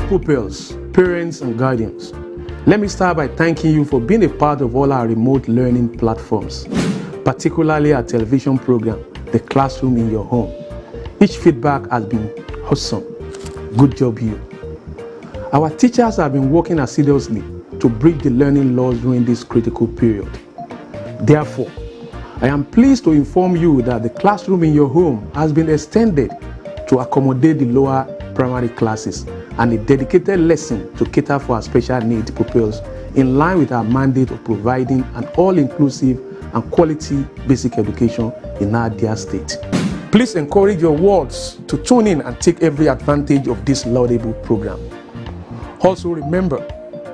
pupils, parents, and guardians, let me start by thanking you for being a part of all our remote learning platforms, particularly our television program, The Classroom in Your Home. Each feedback has been awesome. Good job, you. Our teachers have been working assiduously to bridge the learning loss during this critical period. Therefore, I am pleased to inform you that the Classroom in Your Home has been extended to accommodate the lower primary classes and a dedicated lesson to cater for our special needs pupils in line with our mandate of providing an all-inclusive and quality basic education in our dear state. Please encourage your wards to tune in and take every advantage of this laudable program. Also remember,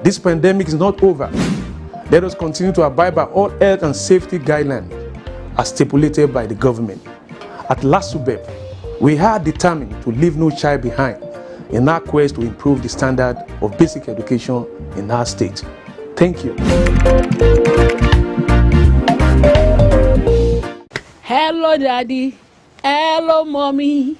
this pandemic is not over. Let us continue to abide by all health and safety guidelines as stipulated by the government. At LASUBEB, we are determined to leave no child behind in our quest to improve the standard of basic education in our state. Thank you. Hello, Daddy. Hello, Mommy.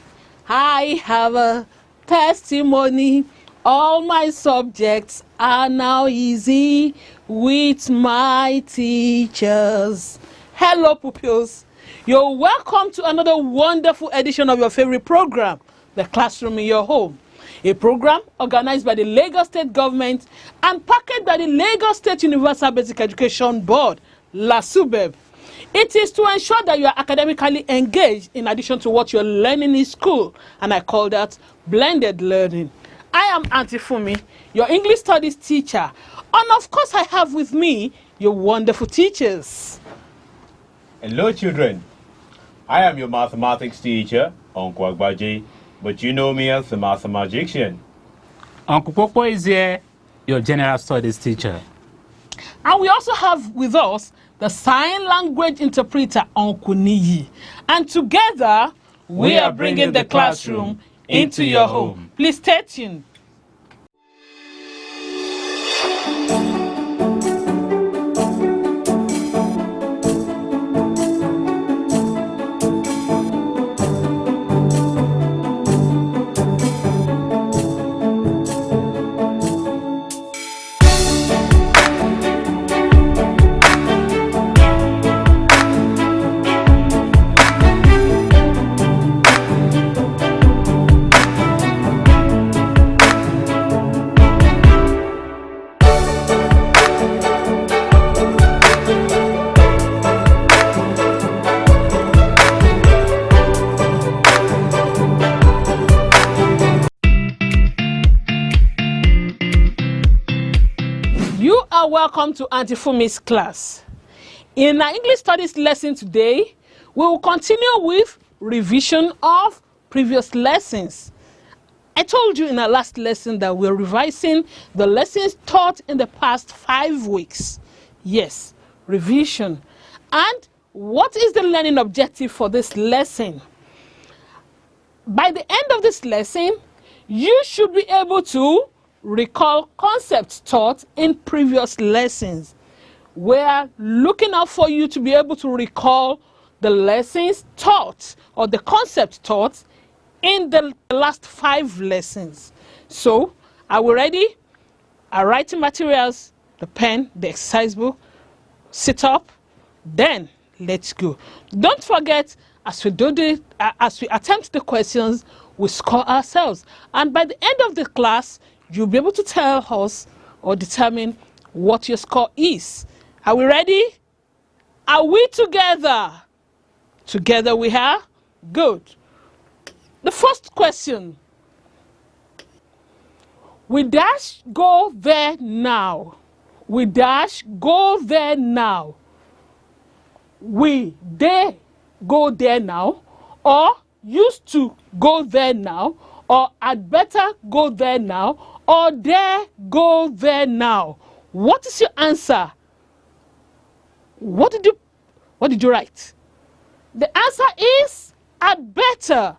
I have a testimony. All my subjects are now easy with my teachers. Hello, pupils. You're welcome to another wonderful edition of your favorite program, The Classroom in Your Home. A program organized by the Lagos State Government and packaged by the Lagos State Universal Basic Education Board, LASUBEB. It is to ensure that you are academically engaged in addition to what you're learning in school, and I call that blended learning. I am Auntie Fumi, your English Studies teacher, and of course I have with me your wonderful teachers. Hello children, I am your mathematics teacher, Uncle Agbaje, but you know me as the mathematician. Uncle Popo is here, your general studies teacher. And we also have with us the sign language interpreter, Uncle Niyi. And together, we are bringing the classroom into your home. Please stay tuned. Welcome to Auntie Fumi's class. In our English Studies lesson today, we will continue with revision of previous lessons. I told you in our last lesson that we're revising the lessons taught in the past 5 weeks. Yes, revision. And what is the learning objective for this lesson? By the end of this lesson, you should be able to recall concepts taught in previous lessons. We're looking out for you to be able to recall the lessons taught or the concepts taught in the last 5 lessons. So, are we ready? Our writing materials, the pen, the exercise book, sit up, then let's go. Don't forget, as we attempt the questions, we score ourselves. And by the end of the class, you'll be able to tell us or determine what your score is. Are we ready? Are we together? Together we are? Good. The first question. We dash go there now. We dash go there now. They go there now, or used to go there now, or I'd better go there now, or dare go there now. What is your answer? What did you write? The answer is I'd better.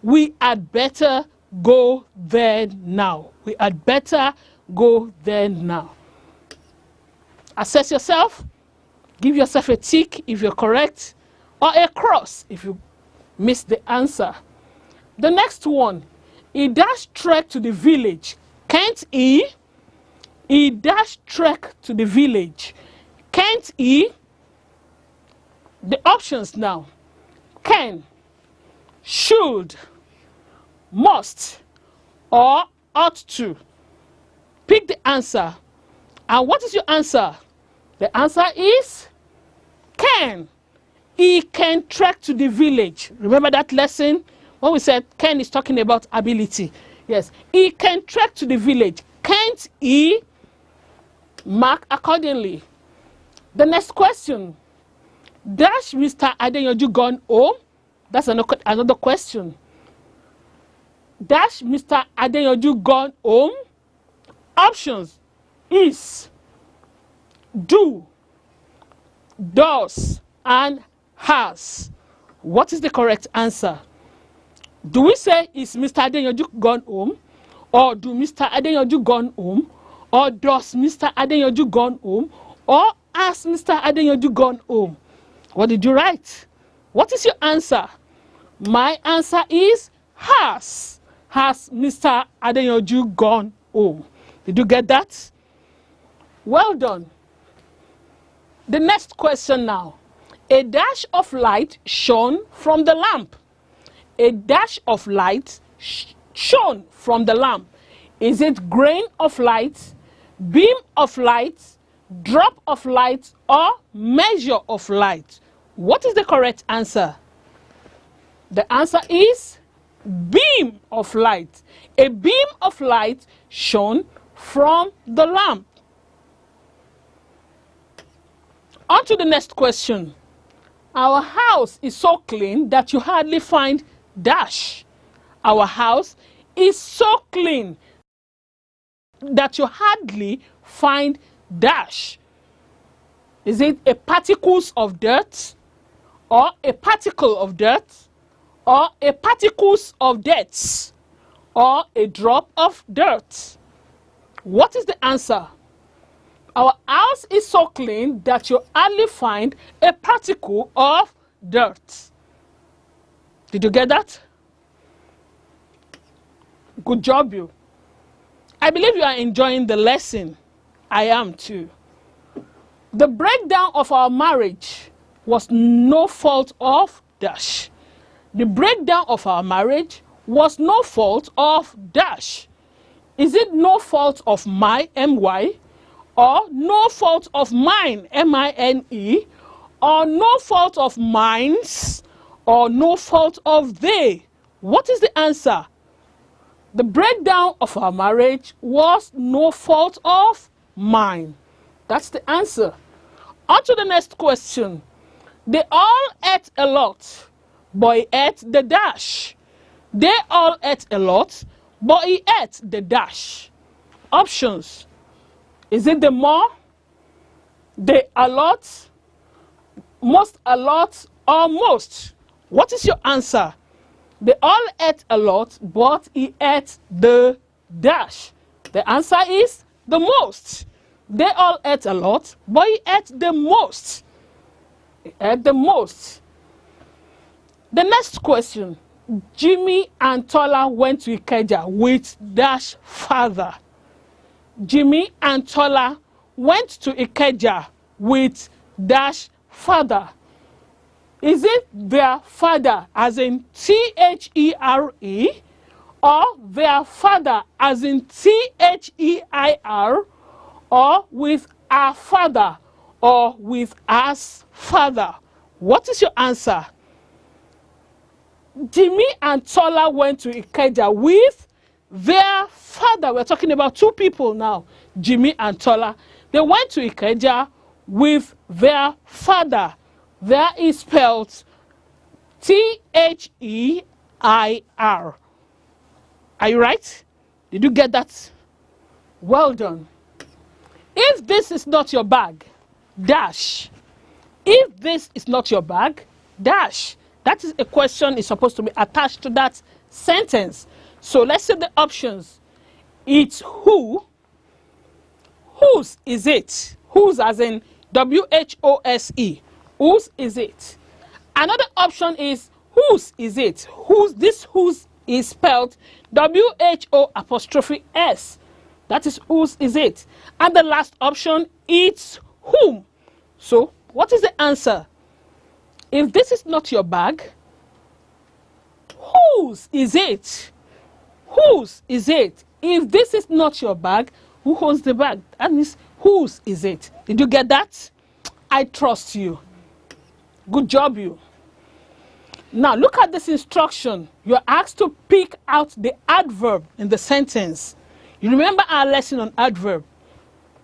We had better go there now. We had better go there now. Assess yourself. Give yourself a tick if you're correct, or a cross if you missed the answer. The next one. He dashed trek to the village Can't he dash trek to the village? Can't he? The options now. Can, should, must, or ought to. Pick the answer. And what is your answer? The answer is can. He can trek to the village. Remember that lesson when we said Ken is talking about ability? Yes, he can trek to the village. Can't he? Mark accordingly. The next question. Dash Mr. Adeyanju gone home? That's another question. Dash Mr. Adeyanju gone home? Options is, do, does, and has. What is the correct answer? Do we say is Mr. Adeyanju gone home? Or do Mr. Adeyanju gone home? Or does Mr. Adeyanju gone home? Or has Mr. Adeyanju gone home? What did you write? What is your answer? My answer is has. Has Mr. Adeyanju gone home? Did you get that? Well done. The next question now. A dash of light shone from the lamp. A dash of light shone from the lamp. Is it grain of light, beam of light, drop of light, or measure of light? What is the correct answer? The answer is beam of light. A beam of light shone from the lamp. On to the next question. Our house is so clean that you hardly find dash. Our house is so clean that you hardly find dash. Is it a particles of dirt, or a particle of dirt, or a particles of dirt, or a drop of dirt? What is the answer? Our house is so clean that you hardly find a particle of dirt. Did you get that? Good job, you. I believe you are enjoying the lesson. I am too. The breakdown of our marriage was no fault of dash. The breakdown of our marriage was no fault of dash. Is it no fault of my, M-Y, or no fault of mine, M-I-N-E, or no fault of mine's, or no fault of they? What is the answer? The breakdown of our marriage was no fault of mine. That's the answer. On to the next question. They all ate a lot, but he ate the dash. They all ate a lot, but he ate the dash. Options. Is it the more, the a lot, most a lot, or most? What is your answer? They all ate a lot, but he ate the dash. The answer is the most. They all ate a lot, but he ate the most. He ate the most. The next question. Jimmy and Tola went to Ikeja with dash father. Jimmy and Tola went to Ikeja with dash father. Is it their father as in T-H-E-R-E, or their father as in T-H-E-I-R, or with our father, or with us father? What is your answer? Jimmy and Tola went to Ikeja with their father. We're talking about two people now, Jimmy and Tola. They went to Ikeja with their father. There is spelled T-H-E-I-R. Are you right? Did you get that? Well done. If this is not your bag, dash. If this is not your bag, dash. That is a question is supposed to be attached to that sentence. So let's see the options. It's who. Whose is it? Whose as in W-H-O-S-E. Whose is it? Another option is whose is it? Whose, this whose is spelled W-H-O apostrophe S. That is whose is it. And the last option is whom. So what is the answer? If this is not your bag, whose is it? Whose is it? If this is not your bag, who holds the bag? That means whose is it? Did you get that? I trust you. Good job, you. Now look at this instruction. You're asked to pick out the adverb in the sentence. You remember our lesson on adverb.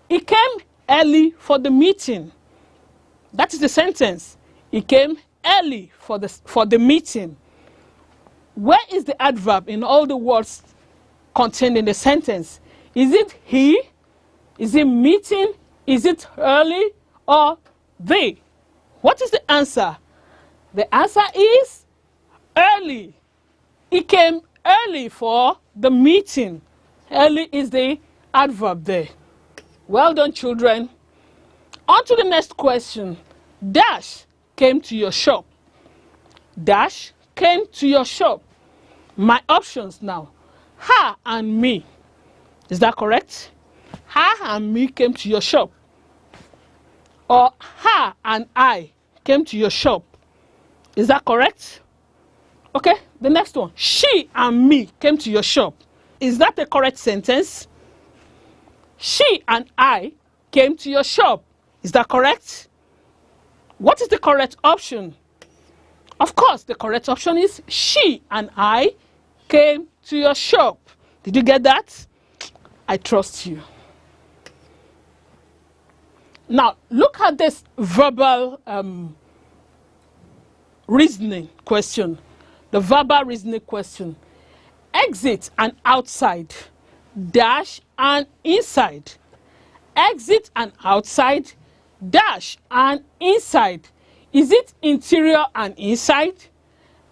He came early for the meeting. That is the sentence. He came early for the meeting. Where is the adverb in all the words contained in the sentence? Is it he? Is it meeting? Is it early? Or they? What is the answer? The answer is early. He came early for the meeting. Early is the adverb there. Well done, children. On to the next question. Dash came to your shop. Dash came to your shop. My options now. Her and me. Is that correct? Her and me came to your shop. Or her and I came to your shop. Is that correct? Okay, the next one. She and me came to your shop. Is that a correct sentence? She and I came to your shop. Is that correct? What is the correct option? Of course, the correct option is she and I came to your shop. Did you get that? I trust you. Now, look at this verbal reasoning question. The verbal reasoning question. Exit and outside, dash and inside. Exit and outside, dash and inside. Is it interior and inside,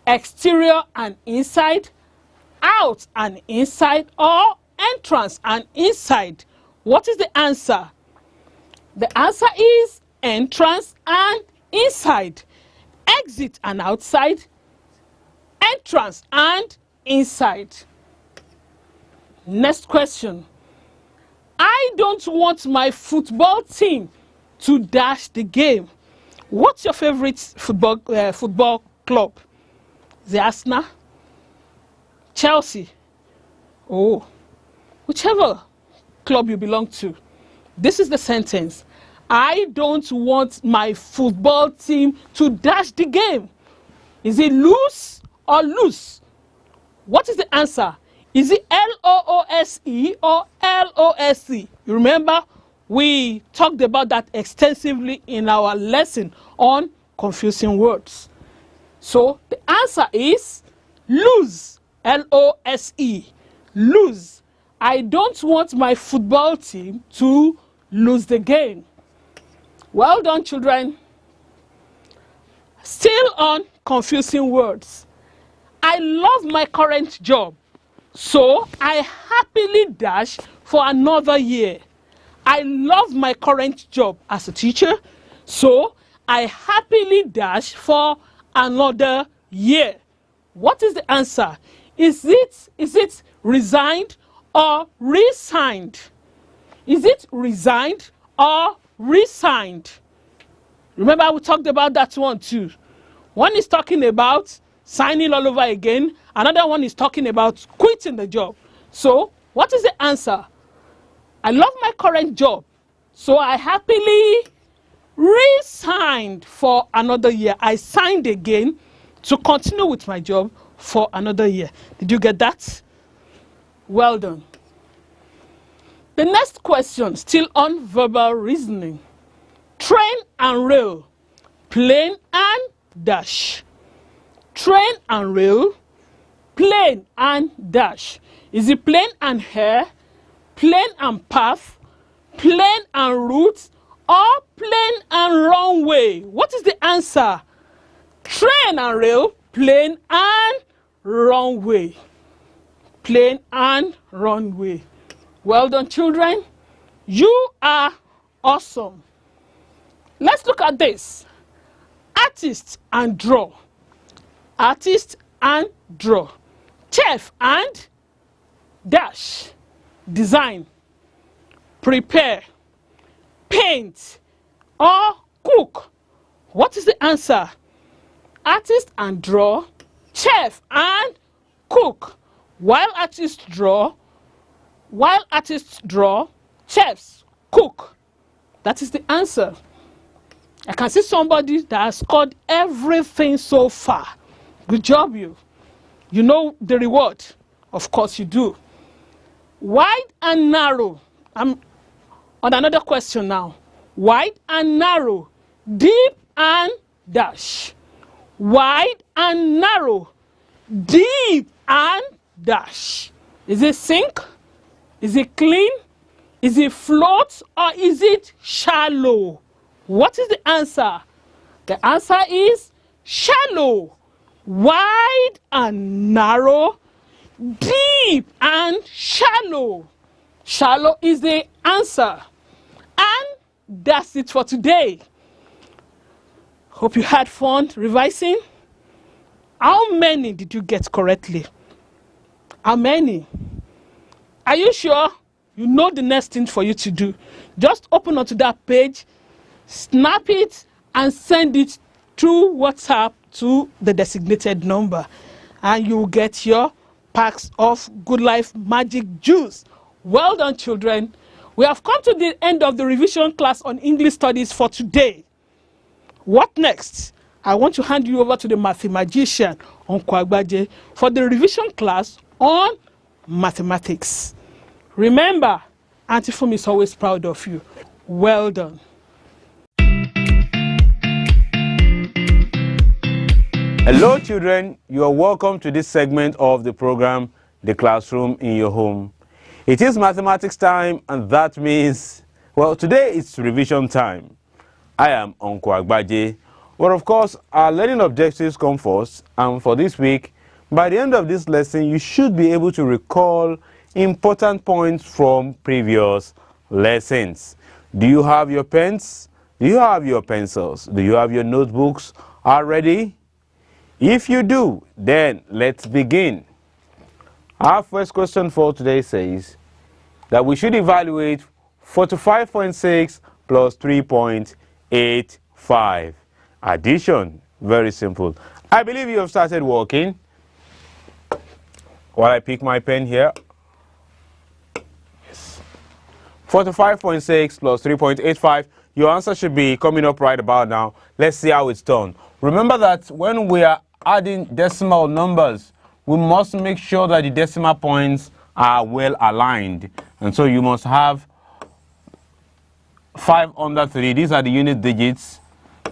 exterior and inside, out and inside, or entrance and inside? What is the answer? The answer is entrance and inside. Exit and outside, entrance and inside. Next question. I don't want my football team to dash the game. What's your favorite football club? Is it Arsenal? Chelsea? Oh, whichever club you belong to. This is the sentence. I don't want my football team to dash the game. Is it lose or lose? What is the answer? Is it L-O-O-S-E or L-O-S-E? You remember we talked about that extensively in our lesson on confusing words. So the answer is lose. L-O-S-E. Lose. I don't want my football team to lose the game. Well done, children. Still on confusing words. I love my current job, so I happily dash for another year. I love my current job as a teacher, so I happily dash for another year. What is the answer? Is it resigned or resigned? Is it resigned or resigned? Remember we talked about that one too. One is talking about signing all over again. Another one is talking about quitting the job. So what is the answer? I love my current job, so I happily resigned for another year. I signed again to continue with my job for another year. Did you get that? Well done. The next question, still on verbal reasoning. Train and rail, plane and dash. Train and rail, plane and dash. Is it plane and hair, plane and path, plane and route, or plane and runway? What is the answer? Train and rail, plane and runway. Plane and runway. Well done, children. You are awesome. Let's look at this. Artist and draw. Artist and draw. Chef and dash. Design. prepare, paint, or cook? What is the answer? Artist and draw, chef and cook. While artists draw, chefs cook. That is the answer. I can see somebody that has scored everything so far. Good job, you. You know the reward. Of course you do. Wide and narrow. I'm on another question now. Wide and narrow. Deep and dash. Wide and narrow. Deep and dash. Is it sink? Is it clean? Is it float? Or is it shallow? What is the answer? The answer is shallow. Wide and narrow. Deep and shallow. Shallow is the answer. And that's it for today. Hope you had fun revising. How many did you get correctly? How many? Are you sure? You know the next thing for you to do. Just open onto that page, snap it, and send it through WhatsApp to the designated number. And you will get your packs of Good Life Magic Juice. Well done, children. We have come to the end of the revision class on English studies for today. What next? I want to hand you over to the mathematician, Onkwo for the revision class on mathematics. Remember, Auntie Fumi is always proud of you. Well done. Hello children, you are welcome to this segment of the program, The Classroom in Your Home. It is mathematics time, and that means, well, today it's revision time. I am Onkwo. Well, of course, our learning objectives come first, and for this week, by the end of this lesson, you should be able to recall important points from previous lessons. Do you have your pens? Do you have your pencils? Do you have your notebooks already? If you do, then let's begin. Our first question for today says that we should evaluate 45.6 plus 3.85. Addition, very simple. I believe you have started working. While I pick my pen here. Yes. 45.6 plus 3.85. Your answer should be coming up right about now. Let's see how it's done. Remember that when we are adding decimal numbers, we must make sure that the decimal points are well aligned. And so you must have 5 under 3. These are the unit digits,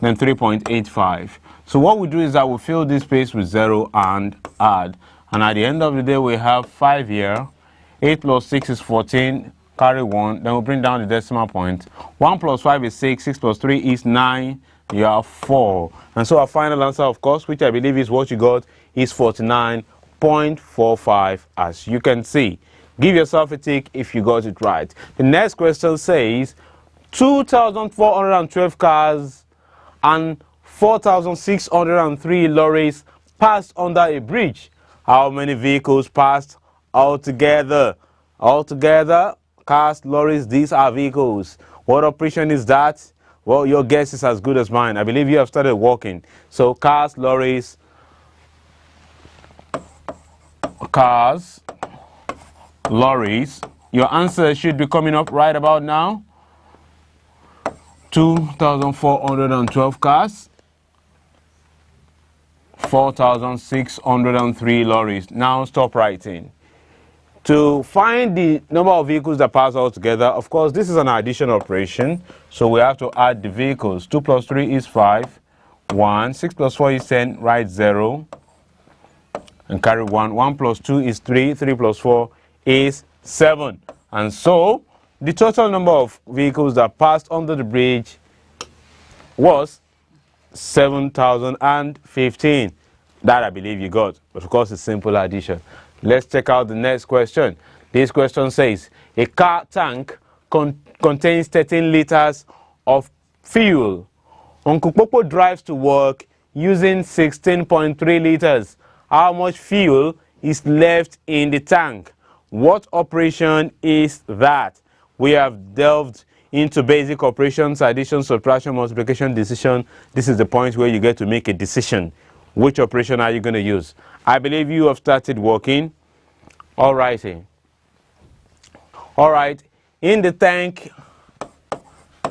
then 3.85. So what we do is that we fill this space with 0 and add. And at the end of the day, we have 5 here. 8 plus 6 is 14, carry 1. Then we'll bring down the decimal point. 1 plus 5 is 6, 6 plus 3 is 9. You have 4. And so our final answer, of course, which I believe is what you got, is 49.45, as you can see. Give yourself a tick if you got it right. The next question says 2,412 cars and 4,603 lorries passed under a bridge. How many vehicles passed altogether? Altogether, cars, lorries, these are vehicles. What operation is that? Well, your guess is as good as mine. I believe you have started walking. So cars, lorries, your answer should be coming up right about now. 2,412 cars, 4,603 lorries. Now stop writing. To find the number of vehicles that pass all together, of course, this is an addition operation. So we have to add the vehicles. 2 plus 3 is 5. 1. 6 plus 4 is 10. Write 0. And carry 1. 1 plus 2 is 3. 3 plus 4 is 7. And so the total number of vehicles that passed under the bridge was 7,015. That I believe you got. But of course, it's simple addition. Let's check out the next question. This question says, a car tank contains 13 liters of fuel. Uncle Popo drives to work using 16.3 liters. How much fuel is left in the tank? What operation is that? we have delved into basic operations, addition, subtraction, multiplication, decision. This is the point where you get to make a decision. Which operation are you going to use? I believe you have started working. All righty. All right. In the tank,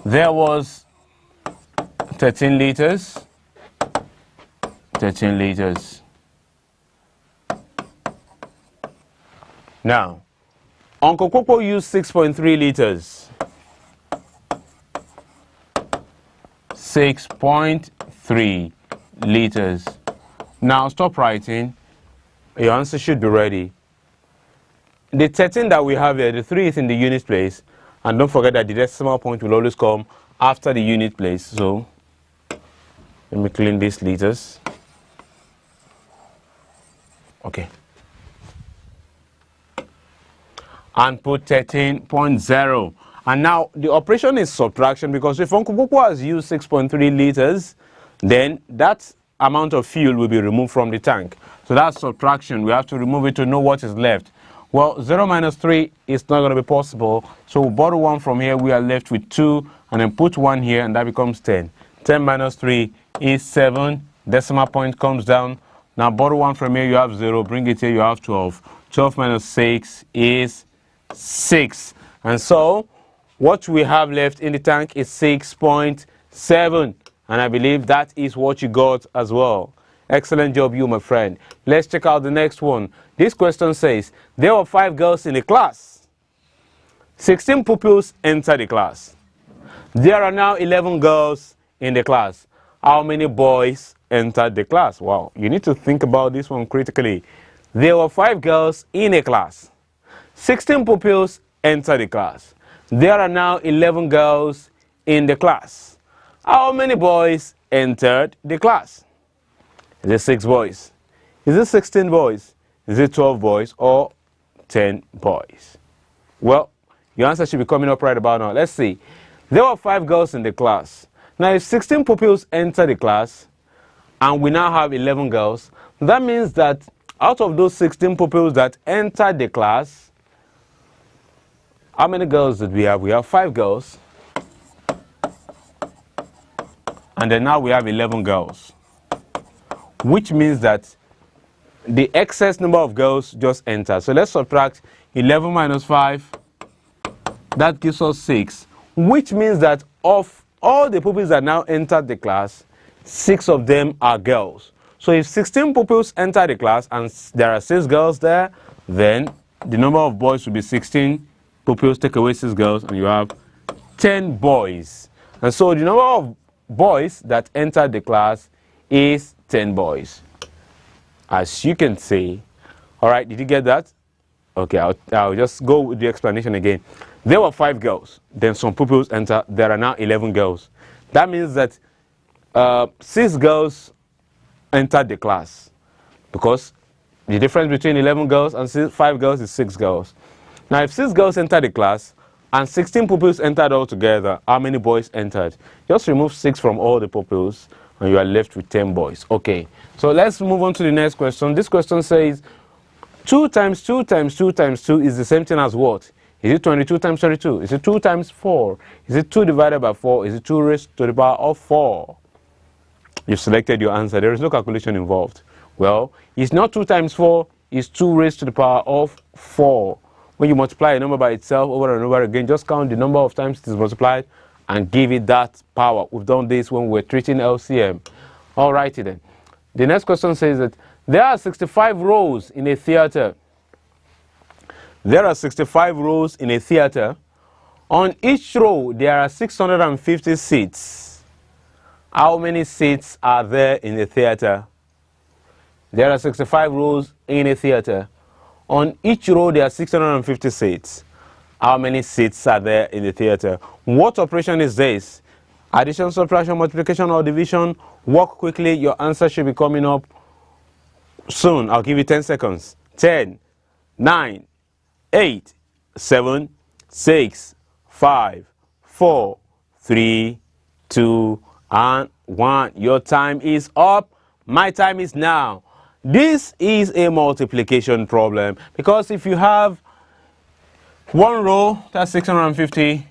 there was 13 liters. 13 liters. Now, Uncle Coco used 6.3 liters. 6.3 liters. Now, stop writing. Your answer should be ready. The 13 that we have here, the 3 is in the unit place. And don't forget that the decimal point will always come after the unit place. So, let me clean these liters. Okay. And put 13.0. And now the operation is subtraction, because if Uncle Popo has used 6.3 liters, then that amount of fuel will be removed from the tank. So that's subtraction. We have to remove it to know what is left. Well, 0 minus 3 is not going to be possible. So we'll borrow 1 from here. We are left with 2, and then put 1 here, and that becomes 10. 10 minus 3 is 7. Decimal point comes down. Now borrow 1 from here, you have 0. Bring it here, you have 12. 12 minus 6 is 6. And so what we have left in the tank is 6.7. And I believe that is what you got as well. Excellent job, you, my friend. Let's check out the next one. This question says, there were 5 girls in the class. 16 pupils entered the class. There are now 11 girls in the class. How many boys entered the class? Wow, you need to think about this one critically. There were 5 girls in a class. 16 pupils entered the class. There are now 11 girls in the class. How many boys entered the class? Is it 6 boys? Is it 16 boys? Is it 12 boys or 10 boys? Well, your answer should be coming up right about now. Let's see. There were 5 girls in the class. Now, if 16 pupils enter the class and we now have 11 girls, that means that out of those 16 pupils that entered the class, how many girls did we have? We have 5 girls. And then now we have 11 girls. Which means that the excess number of girls just entered. So let's subtract 11 minus 5. That gives us 6. Which means that of all the pupils that now entered the class, 6 of them are girls. So if 16 pupils enter the class and there are 6 girls there, then the number of boys will be 16. Pupils take away 6 girls and you have 10 boys. And so the number of boys that entered the class is 10 boys. As you can see. All right, did you get that? Okay, I'll just go with the explanation again. There were 5 girls. Then some pupils enter. There are now 11 girls. That means that 6 girls entered the class, because the difference between 11 girls and 5 girls is 6 girls. Now, if 6 girls entered the class and 16 pupils entered altogether, how many boys entered? Just remove 6 from all the pupils and you are left with 10 boys. Okay, so let's move on to the next question. This question says 2 times 2 times 2 times 2 is the same thing as what? Is it 22 times 22? Is it 2 times 4? Is it 2 divided by 4? Is it 2 raised to the power of 4? You've selected your answer. There is no calculation involved. Well, it's not 2 times 4. It's 2 raised to the power of 4. When you multiply a number by itself over and over again, just count the number of times it is multiplied and give it that power. We've done this when we're treating LCM. Alrighty then. The next question says that there are 65 rows in a theater. There are 65 rows in a theater. On each row, there are 650 seats. How many seats are there in the theater? There are 65 rows in a theater. On each row, there are 650 seats. How many seats are there in the theater? What operation is this? Addition, subtraction, multiplication, or division? Work quickly. Your answer should be coming up soon. I'll give you 10 seconds. 10, 9, 8, 7, 6, 5, 4, 3, 2, and 1. Your time is up. My time is now. This is a multiplication problem, because if you have One row, that's 650.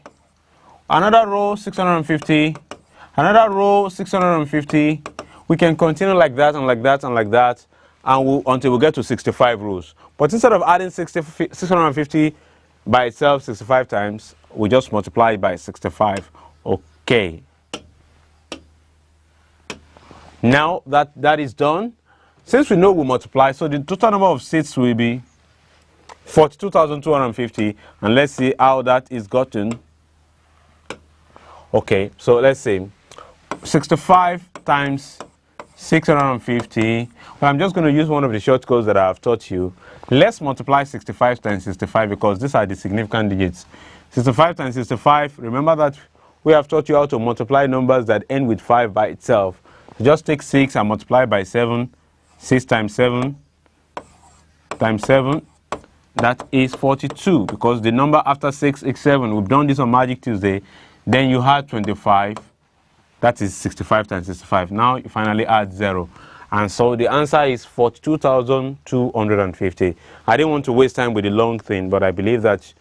Another row, 650. Another row, 650. We can continue like that and like that and like that until we get to 65 rows. But instead of adding 650 by itself 65 times, we just multiply it by 65. Okay. Now that is done, since we know we multiply, so the total number of seats will be 42,250, and let's see how that is gotten. Okay, so let's say 65 times 650. Well, I'm just going to use one of the shortcuts that I have taught you. Let's multiply 65 times 65 because these are the significant digits. 65 times 65, remember that we have taught you how to multiply numbers that end with 5 by itself. So just take 6 and multiply by 7. 6 times 7 times 7, that is 42, because the number after 6 is 7. We've done this on Magic Tuesday. Then you add 25. That is 65 times 65. Now you finally add 0. And so the answer is 42,250. I didn't want to waste time with the long thing, but I believe that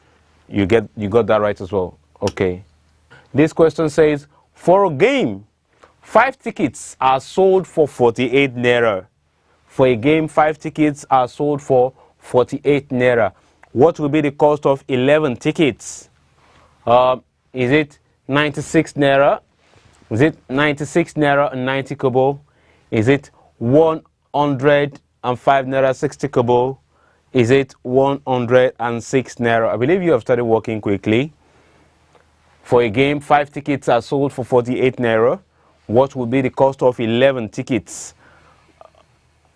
you got that right as well. Okay. This question says, for a game, 5 tickets are sold for 48 naira. For a game, 5 tickets are sold for 48 naira. What will be the cost of 11 tickets? Is it 96 naira? Is it 96 naira and 90 kobo? Is it 105 naira 60 kobo? Is it 106 naira? I believe you have started working quickly. For a game, 5 tickets are sold for 48 naira. What will be the cost of 11 tickets?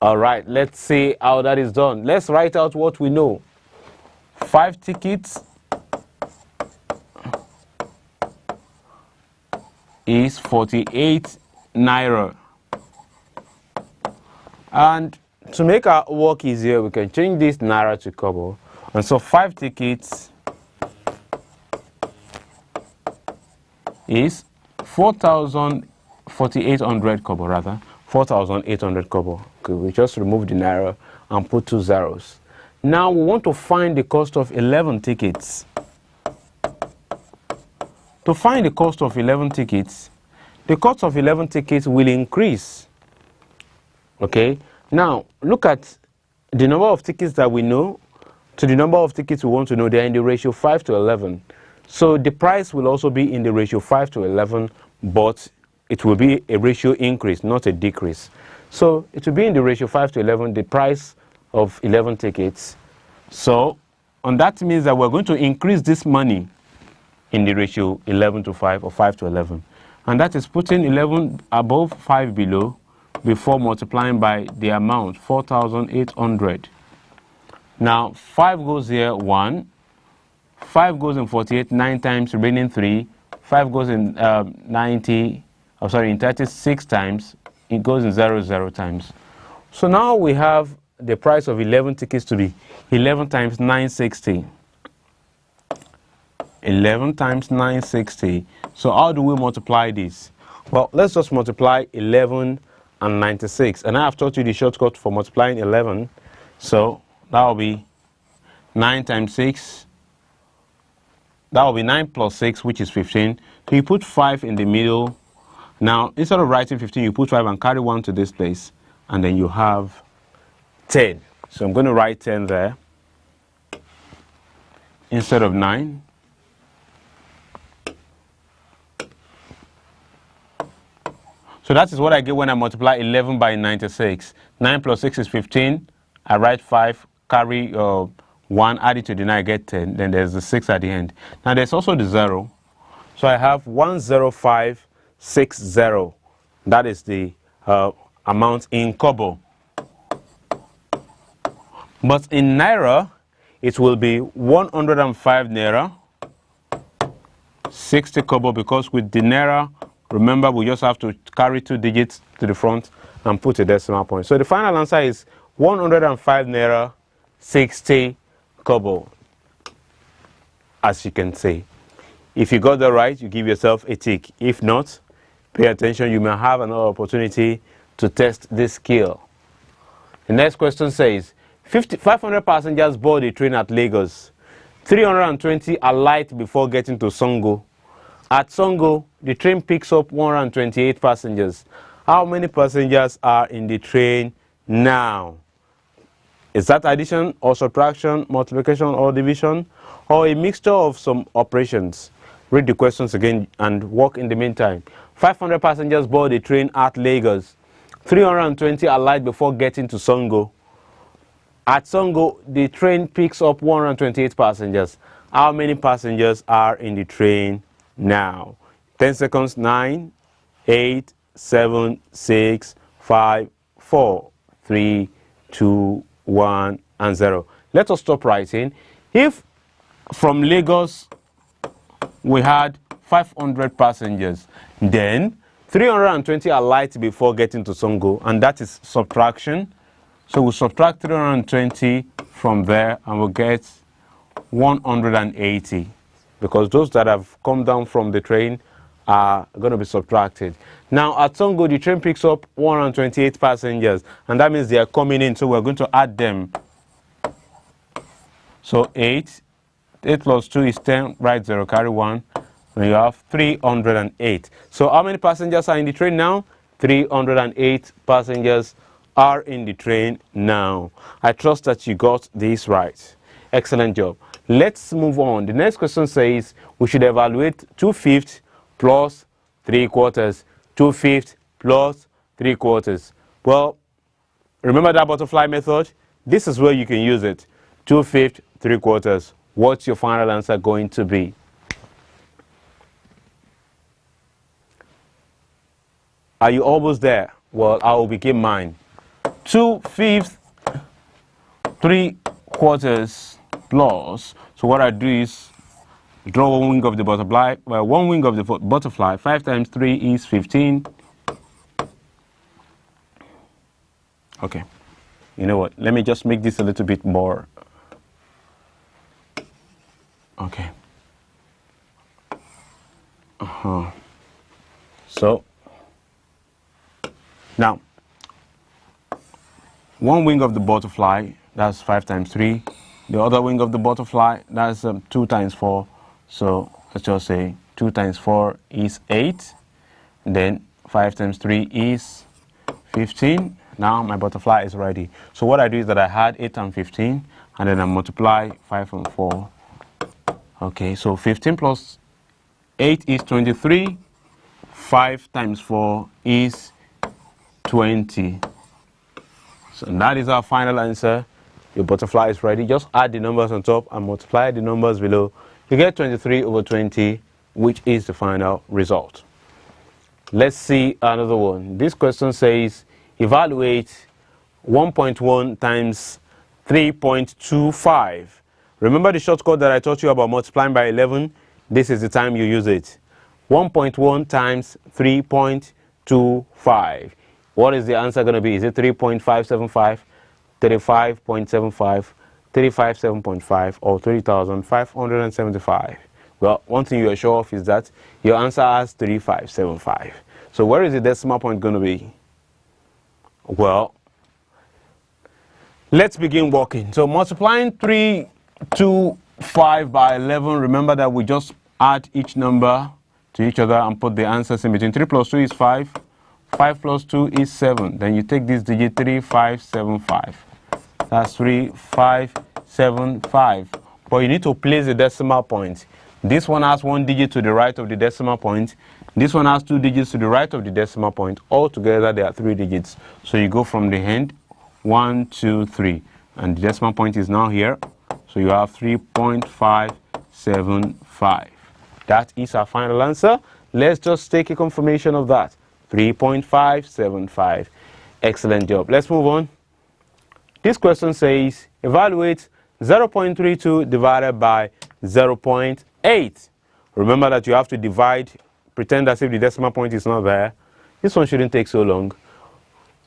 All right, let's see how that is done. Let's write out what we know. 5 tickets is 48 naira. And to make our work easier, we can change this naira to kobo. And so 5 tickets is 4,800 kobo rather. 4,800 kobo. Okay, we just remove the naira and put 2 zeros. Now we want to find the cost of 11 tickets. To find the cost of 11 tickets, the cost of 11 tickets will increase. Okay, now look at the number of tickets that we know to the number of tickets we want to know. They're in the ratio 5 to 11. So the price will also be in the ratio 5 to 11, but it will be a ratio increase, not a decrease. So it will be in the ratio 5 to 11, the price of 11 tickets. So, and that means that we're going to increase this money in the ratio 11 to 5 or 5 to 11. And that is putting 11 above 5 below before multiplying by the amount, 4,800. Now, 5 goes here, 1. 5 goes in 48, 9 times, remaining 3. 5 goes in 36 times. It goes in 0 times. So now we have the price of 11 tickets to be 11 times 960. 11 times 960. So how do we multiply this? Well, let's just multiply 11 and 96. And I have taught you the shortcut for multiplying 11. So that will be 9 times 6. That will be 9 plus 6, which is 15. So you put 5 in the middle. Now, instead of writing 15, you put 5 and carry 1 to this place. And then you have 10. So I'm going to write 10 there instead of 9. So that is what I get when I multiply 11 by 96. 9 plus 6 is 15. I write 5, carry 1, add it to the 9, I get 10. Then there's the 6 at the end. Now there's also the 0. So I have 10560. That is the amount in kobo. But in naira, it will be 105 naira, 60 kobo, because with the naira, remember, we just have to carry 2 digits to the front and put a decimal point. So the final answer is 105 naira, 60 kobo, as you can see. If you got that right, you give yourself a tick. If not, pay attention. You may have another opportunity to test this skill. The next question says, 500 passengers board a train at Lagos. 320 alight before getting to Songo. At Songo, the train picks up 128 passengers. How many passengers are in the train now? Is that addition or subtraction, multiplication or division, or a mixture of some operations? Read the questions again and work in the meantime. 500 passengers board the train at Lagos. 320 alight before getting to Songo. At Songo, the train picks up 128 passengers. How many passengers are in the train now? 10 seconds. 9, 8, 7, 6, 5, 4, 3, 2, 1, and 0. Let us stop writing. If from Lagos we had 500 passengers, then 320 alight before getting to Songo, and that is subtraction. So we'll subtract 320 from there and we'll get 180, because those that have come down from the train are going to be subtracted. Now at Songo, the train picks up 128 passengers, and that means they are coming in, so we're going to add them. So 8 plus 2 is 10, write 0, carry 1, and you have 308. So how many passengers are in the train now? 308 passengers are in the train now. I trust that you got this right. Excellent job. Let's move on. The next question says we should evaluate 2/5 plus 3/4. 2/5 plus 3/4. Well, remember that butterfly method? This is where you can use it. 2/5, 3/4. What's your final answer going to be? Are you almost there? Well, I will begin mine. 2/5, 3/4 plus. So what I do is draw one wing of the butterfly. Well, one wing of the butterfly. 5 times 3 is 15. Okay. You know what? Let me just make this a little bit more. Okay. So now, one wing of the butterfly, that's 5 times 3. The other wing of the butterfly, that's 2 times 4. So let's just say 2 times 4 is 8. And then 5 times 3 is 15. Now my butterfly is ready. So what I do is that I add 8 and 15, and then I multiply 5 and 4. Okay, so 15 plus 8 is 23. 5 times 4 is 20. So that is our final answer. Your butterfly is ready. Just add the numbers on top and multiply the numbers below. You get 23 over 20, which is the final result. Let's see another one. This question says, evaluate 1.1 times 3.25. Remember the shortcut that I taught you about multiplying by 11? This is the time you use it. 1.1 times 3.25. What is the answer going to be? Is it 3.575, 35.75, 357.5, or 3,575? Well, one thing you are sure of is that your answer has 3575. So where is the decimal point going to be? Well, let's begin working. So multiplying 325 by 11, remember that we just add each number to each other and put the answers in between. 3 plus 2 is 5. 5 plus 2 is 7. Then you take this digit, 3575. That's 3575. But you need to place the decimal point. This one has 1 digit to the right of the decimal point. This one has 2 digits to the right of the decimal point. Altogether, there are 3 digits. So you go from the end, 1, 2, 3. And the decimal point is now here. So you have 3.575. That is our final answer. Let's just take a confirmation of that. 3.575. Excellent job. Let's move on. This question says, evaluate 0.32 divided by 0.8. Remember that you have to divide, pretend as if the decimal point is not there. This one shouldn't take so long.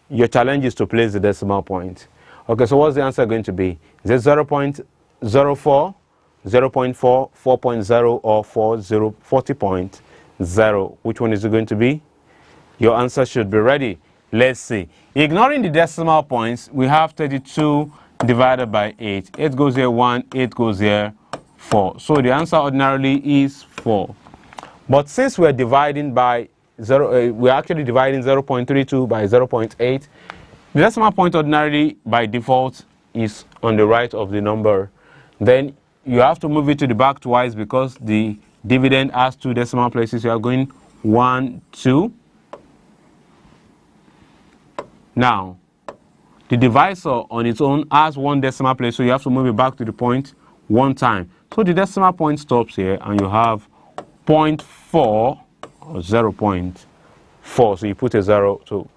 Your challenge is to place the decimal point. Okay, so what's the answer going to be? Is it 0.04, 0.4, 4.0, or 40.0? Which one is it going to be? Your answer should be ready. Let's see. Ignoring the decimal points, we have 32 divided by 8. 8 goes here 1, 8 goes here 4. So the answer ordinarily is 4. But since we're dividing by 0, we're actually dividing 0.32 by 0.8, the decimal point ordinarily by default is on the right of the number. Then you have to move it to the back twice because the dividend has 2 decimal places. You are going 1, 2. Now, the divisor on its own has 1 decimal place, so you have to move it back to the point 1 time. So the decimal point stops here, and you have 0.4 or 0.4. So you put a 0 to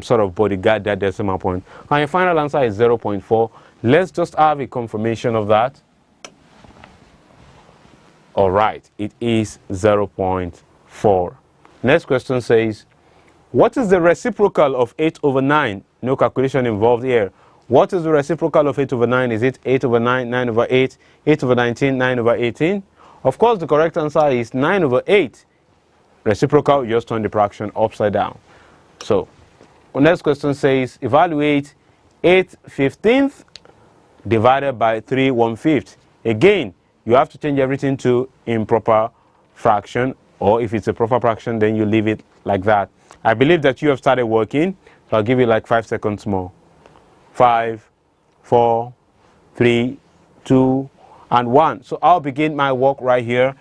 sort of bodyguard that decimal point. And your final answer is 0.4. Let's just have a confirmation of that. All right, it is 0.4. Next question says, what is the reciprocal of 8 over 9? No calculation involved here. What is the reciprocal of 8 over 9? Is it 8 over 9, 9 over 8, 8 over 19, 9 over 18? Of course, the correct answer is 9 over 8. Reciprocal, you just turn the fraction upside down. So, the next question says, evaluate 8/15 divided by 3/1/5. Again, you have to change everything to improper fraction, or if it's a proper fraction, then you leave it like that. I believe that you have started working, so I'll give you like 5 seconds more. 5, 4, 3, 2, and 1. So I'll begin my work right here.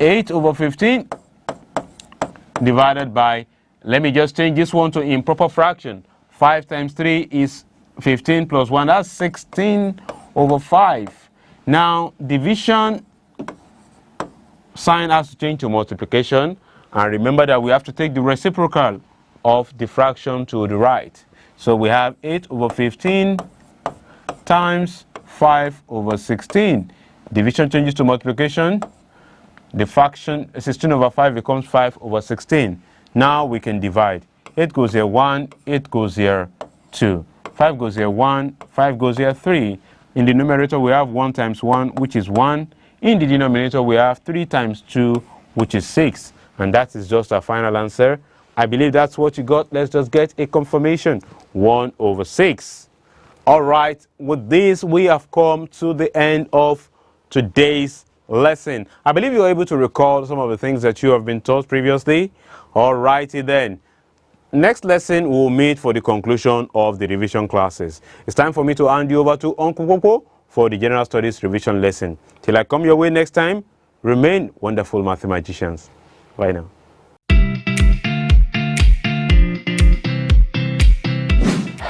8 over 15 divided by, let me just change this one to improper fraction. 5 times 3 is 15 plus 1, that's 16 over 5. Now, division sign has to change to multiplication. And remember that we have to take the reciprocal of the fraction to the right. So we have 8 over 15 times 5 over 16. Division changes to multiplication. The fraction 16 over 5 becomes 5 over 16. Now we can divide. 8 goes here 1, 8 goes here 2. 5 goes here 1, 5 goes here 3. In the numerator we have 1 times 1, which is 1. In the denominator we have 3 times 2, which is 6. And that is just our final answer. I believe that's what you got. Let's just get a confirmation. 1 over 6. All right, with this, we have come to the end of today's lesson. I believe you're able to recall some of the things that you have been taught previously. All righty then. Next lesson, we'll meet for the conclusion of the revision classes. It's time for me to hand you over to Uncle Popo for the General Studies revision lesson. Till I come your way next time, remain wonderful mathematicians. Bye now.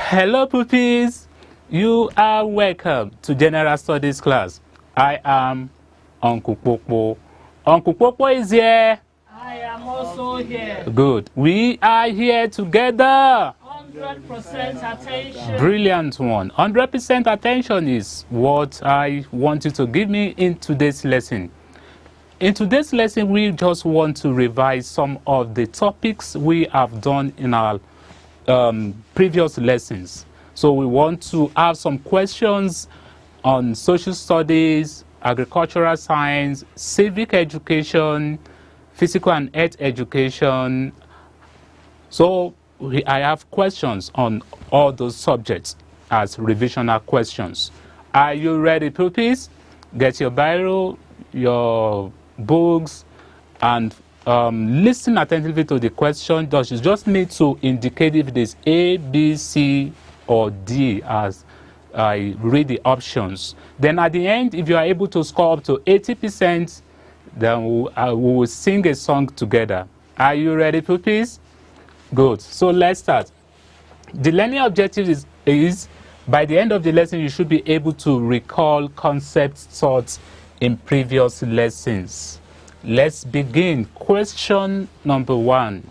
Hello, puppies. You are welcome to General Studies class. I am Uncle Popo. Uncle Popo is here. I am also here. Good. We are here together. 100% attention. Brilliant one. 100% attention is what I want you to give me in today's lesson. In today's lesson, we just want to revise some of the topics we have done in our previous lessons. So we want to have some questions on social studies, agricultural science, civic education, physical and health education. So I have questions on all those subjects as revisional questions. Are you ready, pupils? Get your Bible, your books, and listen attentively to the question. You just need to indicate if it is A, B, C, or D as I read the options. Then at the end, if you are able to score up to 80%, then we will sing a song together. Are you ready, pupils? Good. So let's start. The learning objective is by the end of the lesson, you should be able to recall concepts taught in previous lessons. Let's begin. Question number 1.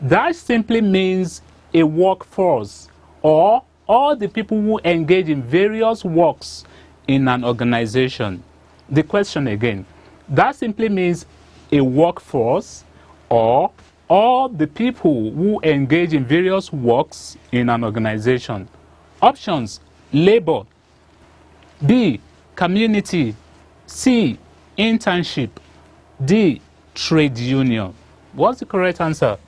That simply means a workforce, or all the people who engage in various works in an organization. The question again. That simply means a workforce, or all the people who engage in various works in an organization. Options: labor. B, community. C, internship. D, trade union. What's the correct answer?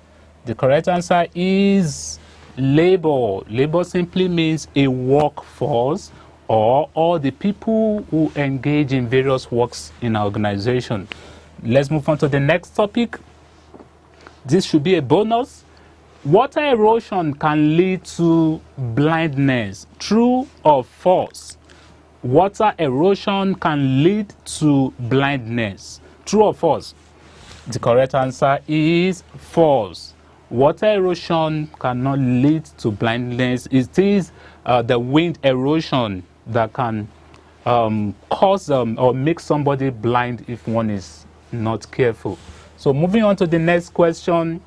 The correct answer is labor. Labor simply means a workforce, or all the people who engage in various works in our organization. Let's move on to the next topic. This should be a bonus. Water erosion can lead to blindness. True or false? Water erosion can lead to blindness. True or false? The correct answer is false. Water erosion cannot lead to blindness. It is the wind erosion that can cause or make somebody blind if one is not careful. So moving on to the next question.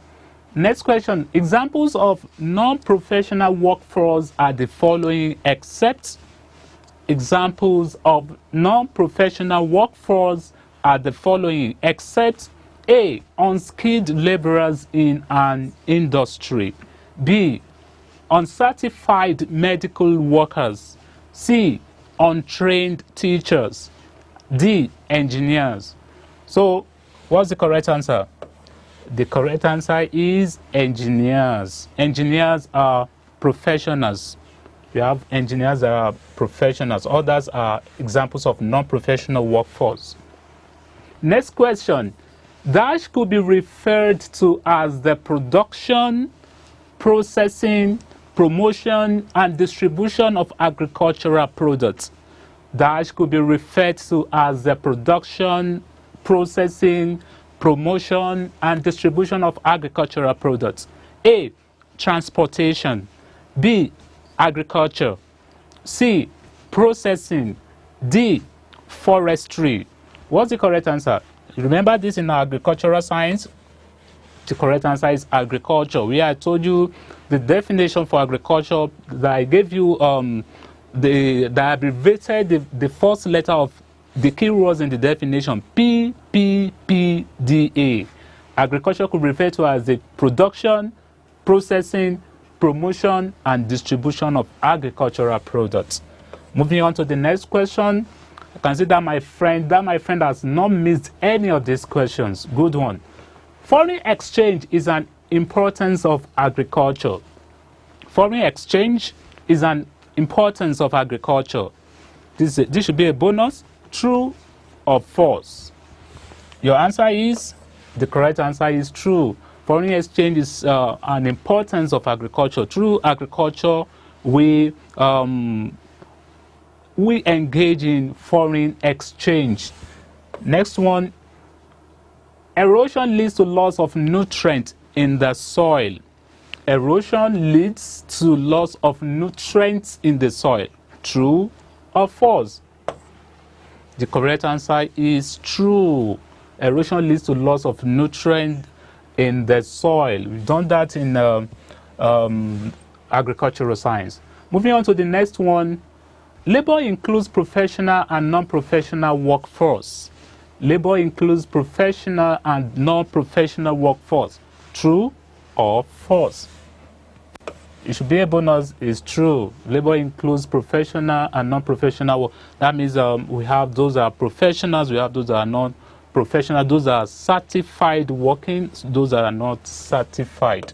Next question. Examples of non-professional workforce are the following except. Examples of non-professional workforce are the following except A. Unskilled laborers in an industry. B. Uncertified medical workers. C. Untrained teachers. D. Engineers. So, what's the correct answer? The correct answer is engineers. Engineers are professionals. We have engineers that are professionals. Others are examples of non-professional workforce. Next question. Dash could be referred to as the production, processing, promotion, and distribution of agricultural products. Dash could be referred to as the production, processing, promotion, and distribution of agricultural products. A. Transportation. B. Agriculture. C. Processing. D. Forestry. What's the correct answer? Remember this in agricultural science? The correct answer is agriculture. Where I told you the definition for agriculture, that I gave you that I abbreviated the first letter of the key words in the definition, PPPDA. Agriculture could be referred to as the production, processing, promotion, and distribution of agricultural products. Moving on to the next question. I can see that my friend has not missed any of these questions. Good one. Foreign exchange is an importance of agriculture. Foreign exchange is an importance of agriculture. This should be a bonus. True or false? Your answer is, the correct answer is true. Foreign exchange is an importance of agriculture. Through agriculture, we engage in foreign exchange. Next one. Erosion leads to loss of nutrients in the soil. Erosion leads to loss of nutrients in the soil. True or false? The correct answer is true. Erosion leads to loss of nutrients in the soil. We've done that in agricultural science. Moving on to the next one. Labor includes professional and non-professional workforce. Labor includes professional and non-professional workforce. True or false? It should be a bonus. Is true. Labor includes professional and non-professional work. That means we have those that are professionals, we have those that are non-professional, those that are certified working, those that are not certified.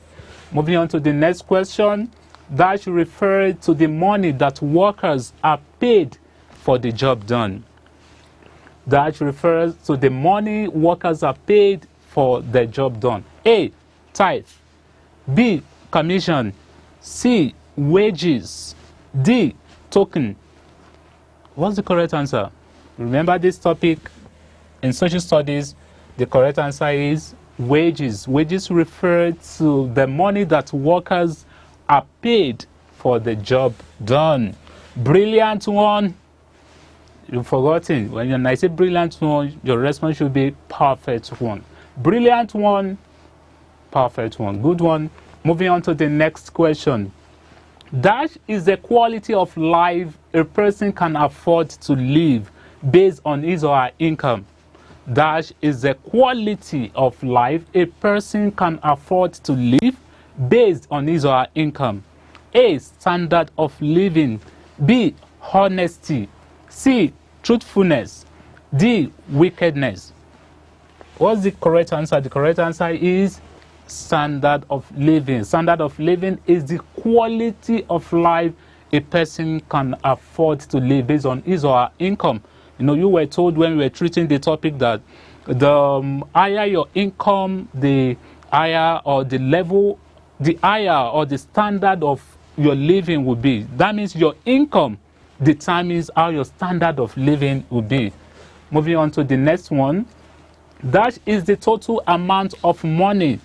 Moving on to the next question. That should refer to the money that workers are paid for the job done. That refers to the money workers are paid for the job done. A. Tithe. B. Commission. C. Wages. D. Token. What's the correct answer? Remember this topic in social studies. The correct answer is wages. Wages refer to the money that workers are paid for the job done. Brilliant one. You've forgotten. When I say brilliant one, your response should be perfect one. Brilliant one, perfect one. Good one. Moving on to the next question. Dash is the quality of life a person can afford to live based on his or her income. Dash is the quality of life a person can afford to live based on his or her income. A. Standard of living. B. Honesty. C. Truthfulness. D. Wickedness. What's the correct answer? The correct answer is standard of living. Standard of living is the quality of life a person can afford to live based on his or her income. You know, you were told when we were treating the topic that the higher your income, the higher or the level, the higher or the standard of your living will be. That means your income determines how your standard of living will be. Moving on to the next one. That is the total amount of money,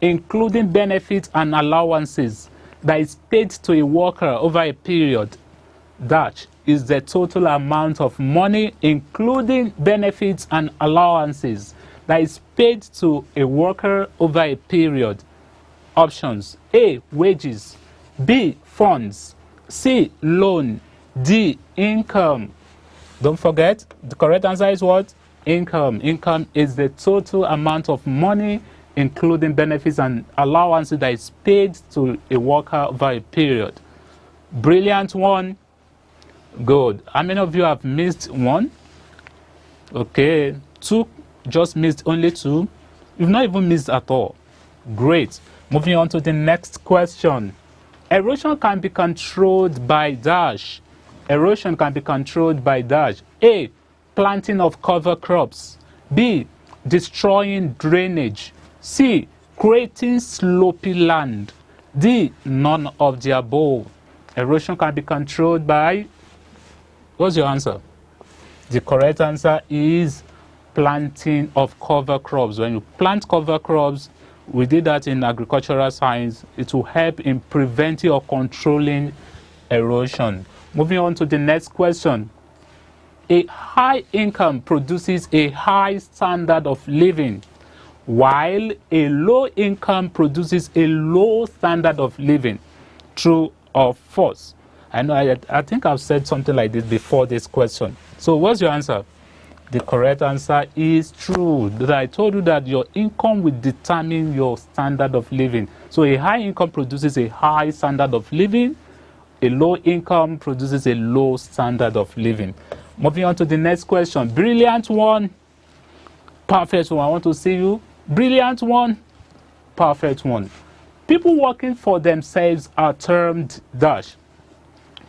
including benefits and allowances, that is paid to a worker over a period. That is the total amount of money, including benefits and allowances, that is paid to a worker over a period. Options: A, wages; B, funds; C, loan; D, income. Don't forget, the correct answer is what? Income. Income is the total amount of money, including benefits and allowances, that is paid to a worker over a period. Brilliant one. Good. How many of you have missed one? Okay. 2 just missed, only 2. You've not even missed at all. Great. Moving on to the next question. Erosion can be controlled by dash. Erosion can be controlled by dash. A, planting of cover crops. B, destroying drainage. C, creating slopy land. D, none of the above. Erosion can be controlled by... What's your answer? The correct answer is planting of cover crops. When you plant cover crops, we did that in agricultural science, it will help in preventing or controlling erosion. Moving on to the next question. A high income produces a high standard of living, while a low income produces a low standard of living. True or false? I know, I think I've said something like this before this question. So what's your answer? The correct answer is true. That I told you that your income will determine your standard of living. So a high income produces a high standard of living. A low income produces a low standard of living. Moving on to the next question. Brilliant one. Perfect one. I want to see you. Brilliant one. Perfect one. People working for themselves are termed dash.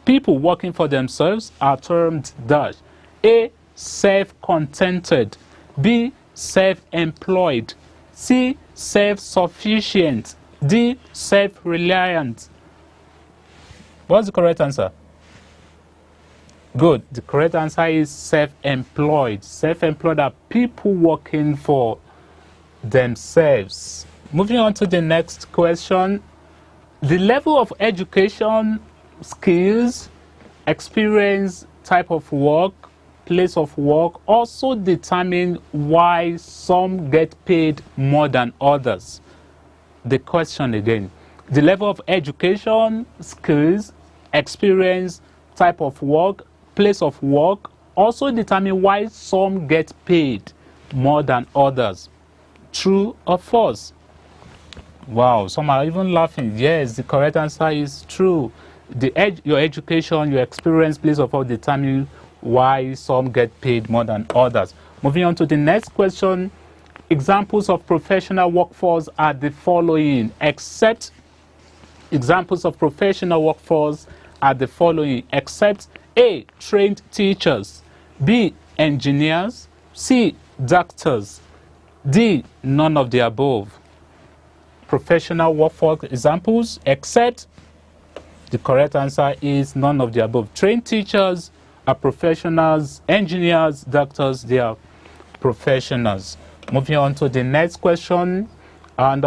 People working for themselves are termed dash. A, self-contented. B, self-employed. C, self-sufficient. D, self-reliant. What's the correct answer? Good. The correct answer is self-employed. Self-employed are people working for themselves. Moving on to the next question. The level of education, skills, experience, type of work, place of work also determine why some get paid more than others. The question again. The level of education, skills, experience, type of work, place of work also determine why some get paid more than others. True or false? Wow, some are even laughing. Yes, the correct answer is true. Your education, your experience, place of work determine why some get paid more than others. Moving on to the next question. Examples of professional workforce are the following, except examples of professional workforce are the following, except A, trained teachers, B, engineers, C, doctors, D, none of the above. Professional workforce examples, except, the correct answer is none of the above. Trained teachers are professionals, engineers, doctors, they are professionals. Moving on to the next question, and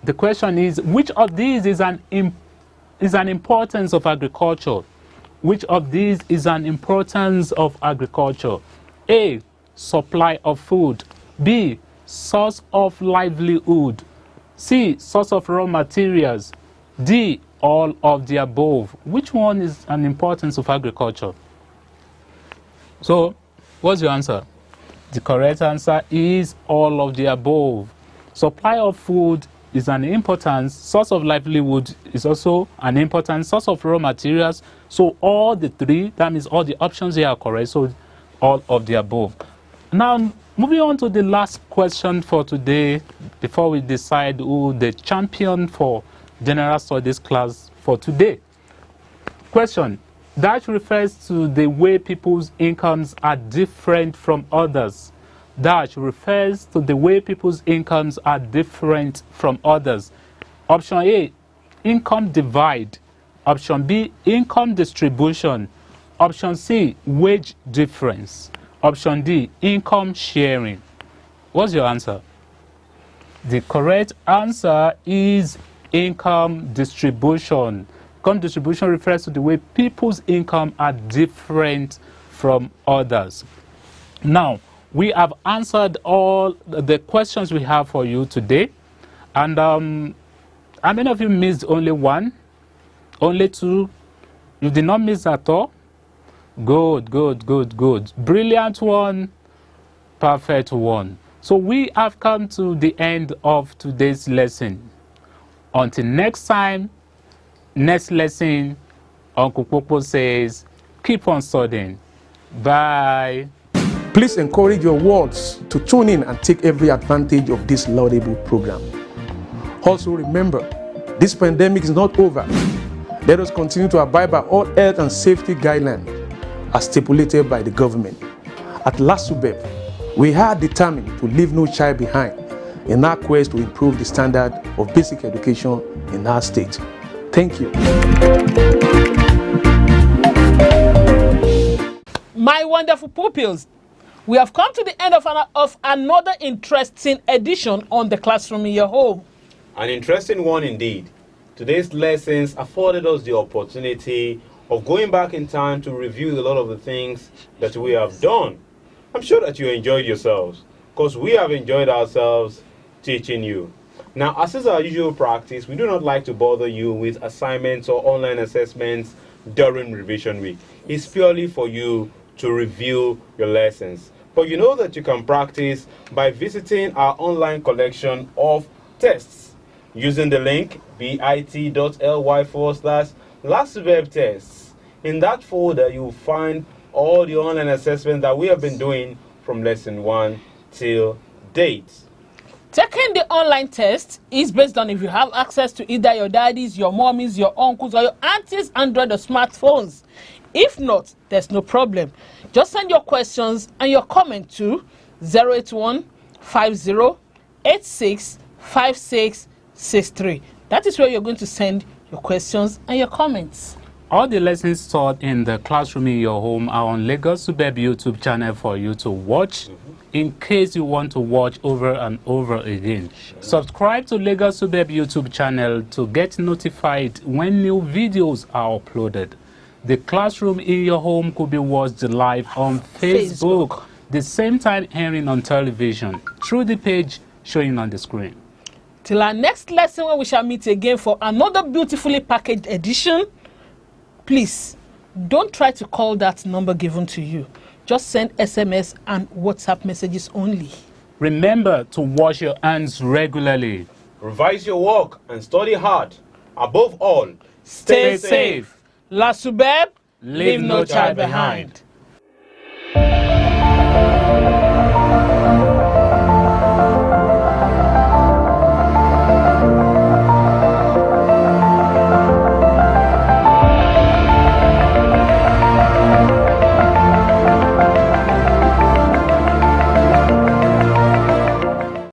the question is, which of these is an importance of agriculture? Which of these is an importance of agriculture? A, supply of food. B, source of livelihood. C, source of raw materials. D, all of the above. Which one is an importance of agriculture? So, what's your answer? The correct answer is all of the above. Supply of food is an importance. Source of livelihood is also an important. Source of raw materials. So all the three, that means all the options here are correct. So all of the above. Now, moving on to the last question for today, before we decide who the champion for General Studies class for today. Question. That refers to the way people's incomes are different from others. That refers to the way people's incomes are different from others. Option A, income divide. Option B, income distribution. Option C, wage difference. Option D, income sharing. What's your answer? The correct answer is income distribution. Income distribution refers to the way people's income are different from others. Now, we have answered all the questions we have for you today. And how many of you missed only one? Only two? You did not miss at all? Good, good, good, good. Brilliant one, perfect one. So we have come to the end of today's lesson. Until next time, next lesson, Uncle Popo says, keep on studying. Bye. Please encourage your wards to tune in and take every advantage of this laudable program. Also remember, this pandemic is not over. Let us continue to abide by all health and safety guidelines as stipulated by the government. At LASUBEB, we are determined to leave no child behind in our quest to improve the standard of basic education in our state. Thank you. My wonderful pupils, we have come to the end of another interesting edition on the classroom in your home. An interesting one indeed. Today's lessons afforded us the opportunity of going back in time to review a lot of the things that we have done. I'm sure that you enjoyed yourselves, because we have enjoyed ourselves teaching you. Now, as is our usual practice, we do not like to bother you with assignments or online assessments during revision week. It's purely for you to review your lessons. But you know that you can practice by visiting our online collection of tests using the link bit.ly/LASUBEB tests. In that folder, you will find all the online assessments that we have been doing from lesson 1 till date. Taking the online test is based on if you have access to either your daddy's, your mommy's, your uncle's, or your auntie's Android or smartphones. If not, there's no problem. Just send your questions and your comment to 081 50 86 5663. That is where you're going to send your questions and your comments. All the lessons taught in the classroom in your home are on LASUBEB YouTube channel for you to watch in case you want to watch over and over again. Subscribe to LASUBEB YouTube channel to get notified when new videos are uploaded. The classroom in your home could be watched live on Facebook, the same time airing on television through the page showing on the screen. Till our next lesson, when we shall meet again for another beautifully packaged edition, please don't try to call that number given to you. Just send SMS and WhatsApp messages only. Remember to wash your hands regularly. Revise your work and study hard. Above all, Stay safe. LASUBEB, leave no child behind.